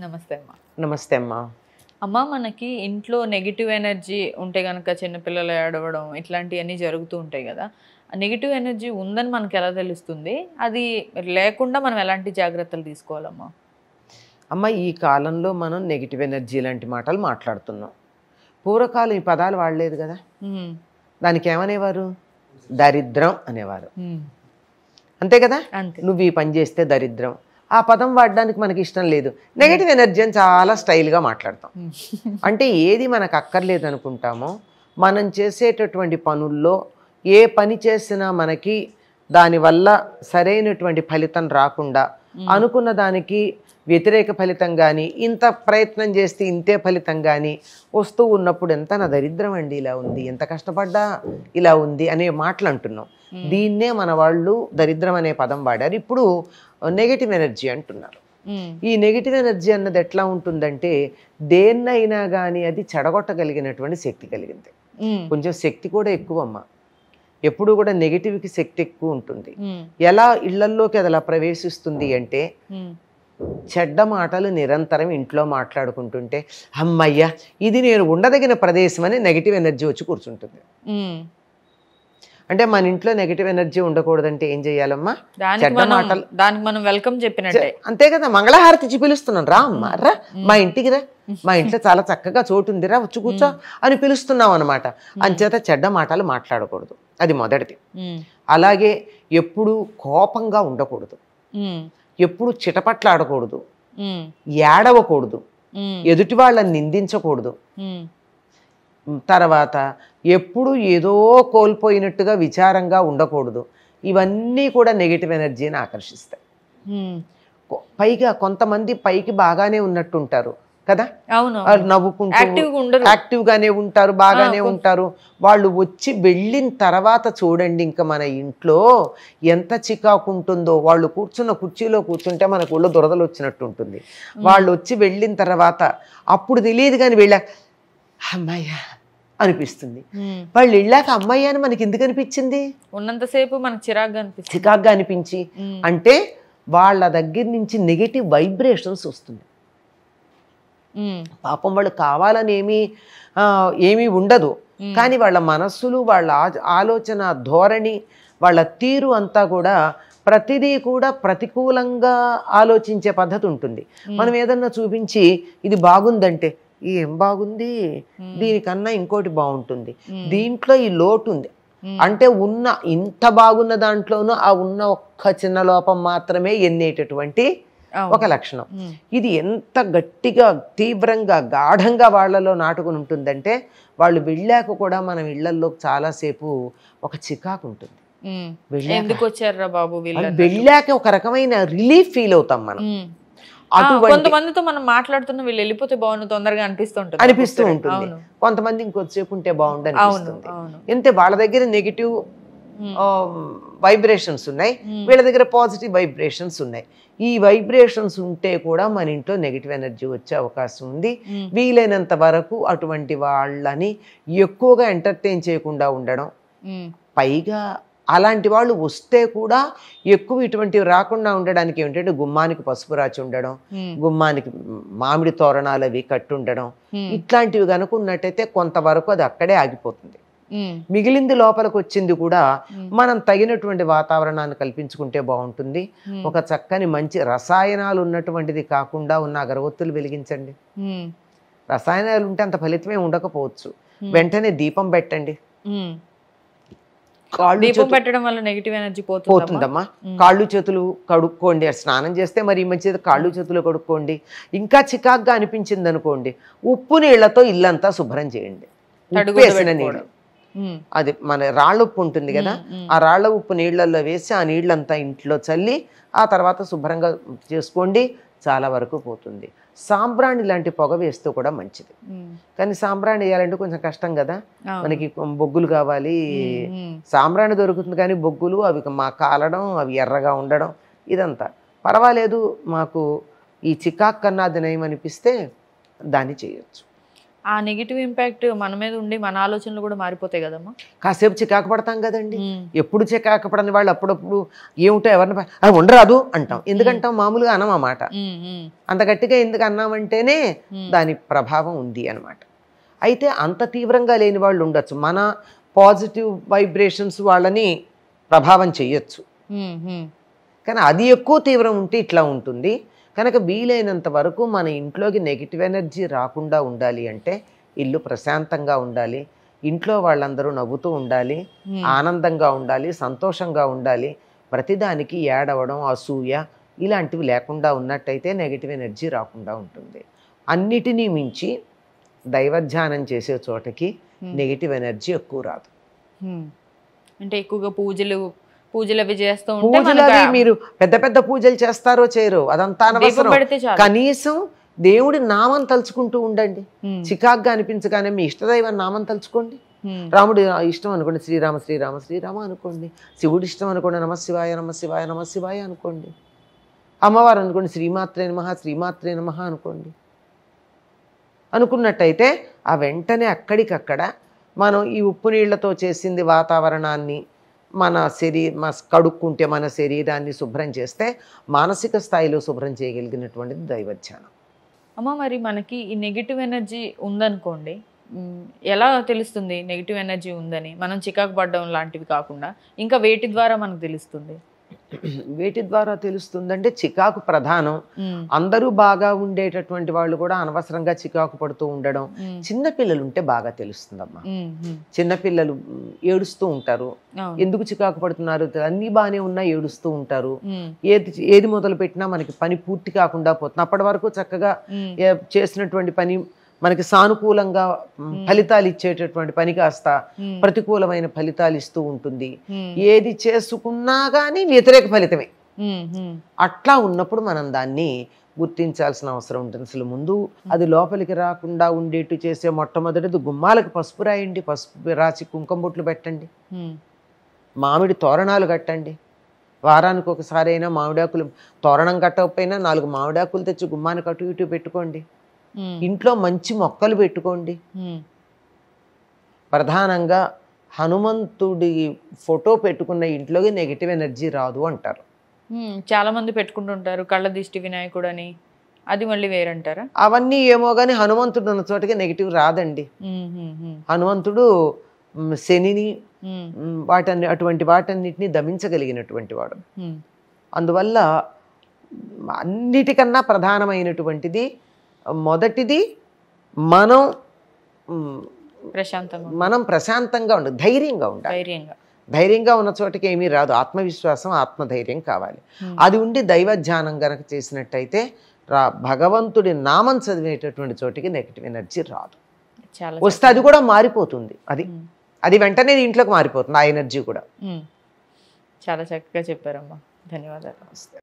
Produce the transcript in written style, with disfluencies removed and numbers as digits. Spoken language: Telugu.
నమస్తే అమ్మా. నమస్తే అమ్మా. అమ్మ, మనకి ఇంట్లో నెగిటివ్ ఎనర్జీ ఉంటే గనక చిన్నపిల్లలు ఏడవడం ఇట్లాంటివన్నీ జరుగుతూ ఉంటాయి కదా. నెగిటివ్ ఎనర్జీ ఉందని మనకు ఎలా తెలుస్తుంది? అది లేకుండా మనం ఎలాంటి జాగ్రత్తలు తీసుకోవాలమ్మా? అమ్మ, ఈ కాలంలో మనం నెగిటివ్ ఎనర్జీ లాంటి మాటలు మాట్లాడుతున్నాం. పూర్వకాలం ఈ పదాలు వాడలేదు కదా. దానికి ఏమనేవారు? దరిద్రం అనేవారు. అంతే కదా. నువ్వు ఈ పని చేస్తే దరిద్రం. ఆ పదం వాడడానికి మనకి ఇష్టం లేదు. నెగిటివ్ ఎనర్జీ అని చాలా స్టైల్గా మాట్లాడతాం. అంటే ఏది మనకు అక్కర్లేదు అనుకుంటామో, మనం చేసేటటువంటి పనుల్లో ఏ పని చేసినా మనకి దానివల్ల సరైనటువంటి ఫలితం రాకుండా, అనుకున్న దానికి వ్యతిరేక ఫలితం కానీ, ఇంత ప్రయత్నం చేస్తే ఇంతే ఫలితం కానీ వస్తూ ఉన్నప్పుడు ఎంత నా దరిద్రం అండి ఇలా ఉంది, ఎంత కష్టపడ్డా ఇలా ఉంది అనే మాటలు అంటున్నాం. దీన్నే మన వాళ్ళు దరిద్రం అనే పదం వాడారు. ఇప్పుడు నెగిటివ్ ఎనర్జీ అంటున్నారు. ఈ నెగిటివ్ ఎనర్జీ అన్నది ఎట్లా ఉంటుందంటే, దేన్నైనా కానీ అది చెడగొట్టగలిగినటువంటి శక్తి కలిగింది. కొంచెం శక్తి కూడా ఎక్కువ అమ్మ. ఎప్పుడు కూడా నెగిటివ్కి శక్తి ఎక్కువ ఉంటుంది. ఎలా ఇళ్లల్లోకి అది అలా ప్రవేశిస్తుంది అంటే, చెడ్డ మాటలు నిరంతరం ఇంట్లో మాట్లాడుకుంటుంటే, అమ్మయ్య ఇది నేను ఉండదగిన ప్రదేశం అని నెగిటివ్ ఎనర్జీ వచ్చి కూర్చుంటుంది. అంటే మన ఇంట్లో నెగిటివ్ ఎనర్జీ ఉండకూడదంటే ఏం చెయ్యాలమ్మా? చెడ్డ మాటలు. దానికి మనం వెల్కమ్ చెప్పినట్టే. అంతే కదా. మంగళహారతి ఇచ్చి పిలుస్తున్నాను, రా అమ్మా రా, మా ఇంటికి రా, మా ఇంట్లో చాలా చక్కగా చోటు ఉందిరా, వచ్చి కూర్చో అని పిలుస్తున్నాం అనమాట. అంచేత చెడ్డ మాటలు మాట్లాడకూడదు, అది మొదటిది. అలాగే ఎప్పుడు కోపంగా ఉండకూడదు, ఎప్పుడు చిటపట్లాడకూడదు, ఏడవకూడదు, ఎదుటి వాళ్ళని నిందించకూడదు. తర్వాత ఎప్పుడు ఏదో కోల్పోయినట్టుగా విచారంగా ఉండకూడదు. ఇవన్నీ కూడా నెగిటివ్ ఎనర్జీని ఆకర్షిస్తాయి. పైగా కొంతమంది పైకి బాగానే ఉన్నట్టుంటారు కదా, నవ్వుకుంటూ యాక్టివ్గానే ఉంటారు, బాగానే ఉంటారు. వాళ్ళు వచ్చి వెళ్ళిన తర్వాత చూడండి, ఇంకా మన ఇంట్లో ఎంత చికాకు ఉంటుందో. వాళ్ళు కూర్చున్న కుర్చీలో కూర్చుంటే మనకు ఒళ్ళు దురదలు వచ్చినట్టు ఉంటుంది. వాళ్ళు వచ్చి వెళ్ళిన తర్వాత అప్పుడు తెలియదు, కానీ వెళ్ళాక అమ్మాయ్య అనిపిస్తుంది. వాళ్ళు వెళ్ళాక అమ్మాయి అని మనకి ఎందుకు అనిపించింది? ఉన్నంతసేపు మనకు చికాగ్గా అనిపించి, అంటే వాళ్ళ దగ్గర నుంచి నెగిటివ్ వైబ్రేషన్స్ వస్తుంది. పాపం వాళ్ళు కావాలని ఏమీ ఉండదు, కానీ వాళ్ళ మనస్సులు, వాళ్ళ ఆలోచన ధోరణి, వాళ్ళ తీరు అంతా కూడా ప్రతిదీ కూడా ప్రతికూలంగా ఆలోచించే పద్ధతి ఉంటుంది. మనం ఏదన్నా చూపించి ఇది బాగుందంటే, ఏం బాగుంది, దీనికన్నా ఇంకోటి బాగుంటుంది, దీంట్లో ఈ లోటు ఉంది అంటే, ఉన్న ఇంత బాగున్న దాంట్లోనూ ఆ ఉన్న ఒక్క చిన్న లోపం మాత్రమే ఎన్నేటటువంటి ఒక లక్షణం. ఇది ఎంత గట్టిగా, తీవ్రంగా, గాఢంగా వాళ్ళలో నాటుకుని ఉంటుందంటే, వాళ్ళు వెళ్ళాక కూడా మనం ఇళ్లల్లో చాలాసేపు ఒక చికాకు ఉంటుంది. వెళ్ళాక ఒక రకమైన రిలీఫ్ ఫీల్ అవుతాం మనం. కొంతమందితో మనం మాట్లాడుతున్న వీళ్ళు వెళ్ళిపోతే బాగుండు తొందరగా అనిపిస్తూ ఉంటుంది. కొంతమంది ఇంకొద్దిసేపు ఉంటే బాగుండు అనిపిస్తుంది. అంతే, వాళ్ళ దగ్గర నెగిటివ్ వైబ్రేషన్స్ ఉన్నాయి, వీళ్ళ దగ్గర పాజిటివ్ వైబ్రేషన్స్ ఉన్నాయి. ఈ వైబ్రేషన్స్ ఉంటే కూడా మన ఇంట్లో నెగిటివ్ ఎనర్జీ వచ్చే అవకాశం ఉంది. వీలైనంత వరకు అటువంటి వాళ్ళని ఎక్కువగా ఎంటర్టైన్ చేయకుండా ఉండడం. పైగా అలాంటి వాళ్ళు వస్తే కూడా ఎక్కువ ఇటువంటివి రాకుండా ఉండడానికి ఏమిటంటే, గుమ్మానికి పసుపు రాచి ఉండడం, గుమ్మానికి మామిడి తోరణాలు అవి కట్టి ఉండడం, ఇట్లాంటివి కనుక ఉన్నట్టయితే కొంతవరకు అది అక్కడే ఆగిపోతుంది. మిగిలింది లోపలికి వచ్చింది కూడా మనం తగినటువంటి వాతావరణాన్ని కల్పించుకుంటే బాగుంటుంది. ఒక చక్కని మంచి రసాయనాలు ఉన్నటువంటిది కాకుండా ఉన్న అగరవత్తులు వెలిగించండి. రసాయనాలు ఉంటే అంత ఫలితమే ఉండకపోవచ్చు. వెంటనే దీపం పెట్టండి. పెట్టడం వల్ల నెగిటివ్ ఎనర్జీ పోతుందమ్మా. కాళ్ళు చేతులు కడుక్కోండి. స్నానం చేస్తే మరి మంచిది, కాళ్ళు చేతులు కడుక్కోండి. ఇంకా చికాగ్గా అనిపించింది అనుకోండి, ఉప్పు నీళ్లతో ఇల్లంతా శుభ్రం చేయండి. ఉప్పు వేసిన నీళ్ళు, అది మన రాళ్ళ ఉప్పు ఉంటుంది కదా, ఆ రాళ్ల ఉప్పు నీళ్లలో వేసి ఆ నీళ్ళంతా ఇంట్లో చల్లి ఆ తర్వాత శుభ్రంగా చేసుకోండి, చాలా వరకు పోతుంది. సాంబ్రాణి లాంటి పొగ వేస్తూ కూడా మంచిది. కానీ సాంబ్రాణి వేయాలంటే కొంచెం కష్టం కదా, మనకి బొగ్గులు కావాలి. సాంబ్రాణి దొరుకుతుంది కానీ బొగ్గులు అవి కాలడం, అవి ఎర్రగా ఉండడం, ఇదంతా పర్వాలేదు. మాకు ఈ చికాక్ కన్నా అది నయమనిపిస్తే దాన్ని చేయొచ్చు. ఆ నెగిటివ్ ఇంపాక్ట్ మన మీద ఉండి మన ఆలోచనలు కూడా మారిపోతాయి కదమ్మా. కాసేపు చికాకు పడతాం కదండి. ఎప్పుడు చికాకు పడని వాళ్ళు అప్పుడప్పుడు ఏమిటో ఎవరిని అది ఉండరాదు అంటాం. ఎందుకంటాం? మామూలుగా అనం అన్నమాట. అంత గట్టిగా ఎందుకు అన్నామంటేనే దాని ప్రభావం ఉంది అనమాట. అయితే అంత తీవ్రంగా లేని వాళ్ళు ఉండొచ్చు. మన పాజిటివ్ వైబ్రేషన్స్ వాళ్ళని ప్రభావం చెయ్యొచ్చు. కానీ అది ఎక్కువ తీవ్రం ఉంటే ఇట్లా ఉంటుంది. కనుక వీలైనంత వరకు మన ఇంట్లోకి నెగిటివ్ ఎనర్జీ రాకుండా ఉండాలి అంటే ఇల్లు ప్రశాంతంగా ఉండాలి, ఇంట్లో వాళ్ళందరూ నవ్వుతూ ఉండాలి, ఆనందంగా ఉండాలి, సంతోషంగా ఉండాలి. ప్రతిదానికి ఏడవడం, అసూయ ఇలాంటివి లేకుండా ఉన్నట్టయితే నెగిటివ్ ఎనర్జీ రాకుండా ఉంటుంది. అన్నిటినీ మించి దైవధ్యానం చేసే చోటకి నెగిటివ్ ఎనర్జీ ఎక్కువ రాదు. అంటే ఎక్కువగా పూజలు అవి చేస్తూ పూజలు అవి మీరు పెద్ద పెద్ద పూజలు చేస్తారో చేయరో అదంతా అనవసరం. కనీసం దేవుడి నామం తలుచుకుంటూ ఉండండి. చికాగ్గా అనిపించగానే మీ ఇష్టదైవం నామం తలుచుకోండి. రాముడు ఇష్టం అనుకోండి శ్రీరామ శ్రీరామ శ్రీరామ అనుకోండి. శివుడి ఇష్టం అనుకోండి నమశివాయ నమశివాయ నమశివాయ అనుకోండి. అమ్మవారు అనుకోండి శ్రీమాత్రే నమః శ్రీమాత్రే నమః అనుకోండి. అనుకున్నట్టయితే ఆ వెంటనే అక్కడికక్కడ మనం ఈ ఉప్పు నీళ్లతో చేసింది వాతావరణాన్ని మన కడుక్కుంటే మన శరీరాన్ని శుభ్రం చేస్తే మానసిక స్థాయిలో శుభ్రం చేయగలిగినటువంటిది దైవధ్యానం. అమ్మ మరి మనకి ఈ నెగిటివ్ ఎనర్జీ ఉందనుకోండి, ఎలా తెలుస్తుంది నెగిటివ్ ఎనర్జీ ఉందని? మనం చికాకు పడడం లాంటివి కాకుండా ఇంకా వేటి ద్వారా మనకు తెలుస్తుంది? వేటి ద్వారా తెలుస్తుందంటే చికాకు ప్రధానం. అందరూ బాగా ఉండేటటువంటి వాళ్ళు కూడా అనవసరంగా చికాకు పడుతూ ఉండడం. చిన్నపిల్లలు ఉంటే బాగా తెలుస్తుందమ్మా. చిన్నపిల్లలు ఏడుస్తూ ఉంటారు. ఎందుకు చికాకు పడుతున్నారు? అన్ని బాగానే ఉన్నా ఏడుస్తూ ఉంటారు. ఏది మొదలు పెట్టినా మనకి పని పూర్తి కాకుండా పోతుంది. అప్పటి వరకు చక్కగా చేసినటువంటి పని మనకి సానుకూలంగా ఫలితాలు ఇచ్చేటటువంటి పని కాస్త ప్రతికూలమైన ఫలితాలు ఇస్తూ ఉంటుంది. ఏది చేసుకున్నా కానీ వ్యతిరేక ఫలితమే. అట్లా ఉన్నప్పుడు మనం దాన్ని గుర్తించాల్సిన అవసరం ఉంటుంది. అసలు ముందు అది లోపలికి రాకుండా ఉండేట్టు చేసే మొట్టమొదటిది గుమ్మాలకు పసుపు రాయండి, పసుపు రాసి కుంకుమ బొట్లు పెట్టండి, మామిడి తోరణాలు కట్టండి. వారానికి ఒకసారి అయినా మామిడాకులు తోరణం కట్టకపోయినా 4 మామిడాకులు తెచ్చి గుమ్మానికి అటు ఇటు పెట్టుకోండి. ఇంట్లో మంచి మొక్కలు పెట్టుకోండి. ప్రధానంగా హనుమంతుడి ఫోటో పెట్టుకున్న ఇంట్లోకి నెగిటివ్ ఎనర్జీ రాదు అంటారు. చాలా మంది పెట్టుకుంటుంటారు కళ్ళ దిష్టి వినాయకుడు అని, అది మళ్ళీ వేరంటారా? అవన్నీ ఏమో కానీ హనుమంతుడు ఉన్న చోటకి నెగిటివ్ రాదండి. హనుమంతుడు శనిని అటువంటి వాటన్నిటిని దమించగలిగినటువంటి వాడు. అందువల్ల అన్నిటికన్నా ప్రధానమైనటువంటిది మొదటిది మనం ప్రశాంతంగా ఉండాలి, ధైర్యంగా ఉండాలి. ధైర్యంగా ఉన్న చోటకి ఏమీ రాదు. ఆత్మవిశ్వాసం, ఆత్మధైర్యం కావాలి. అది ఉండి దైవధ్యానం గనక చేసినట్టయితే భగవంతుడి నామం చదివేటటువంటి చోటికి నెగిటివ్ ఎనర్జీ రాదు. వస్తే అది కూడా మారిపోతుంది. అది వెంటనే ఇంట్లోకి మారిపోతుంది ఆ ఎనర్జీ కూడా. చాలా చక్కగా చెప్పారమ్మా, ధన్యవాదాలు.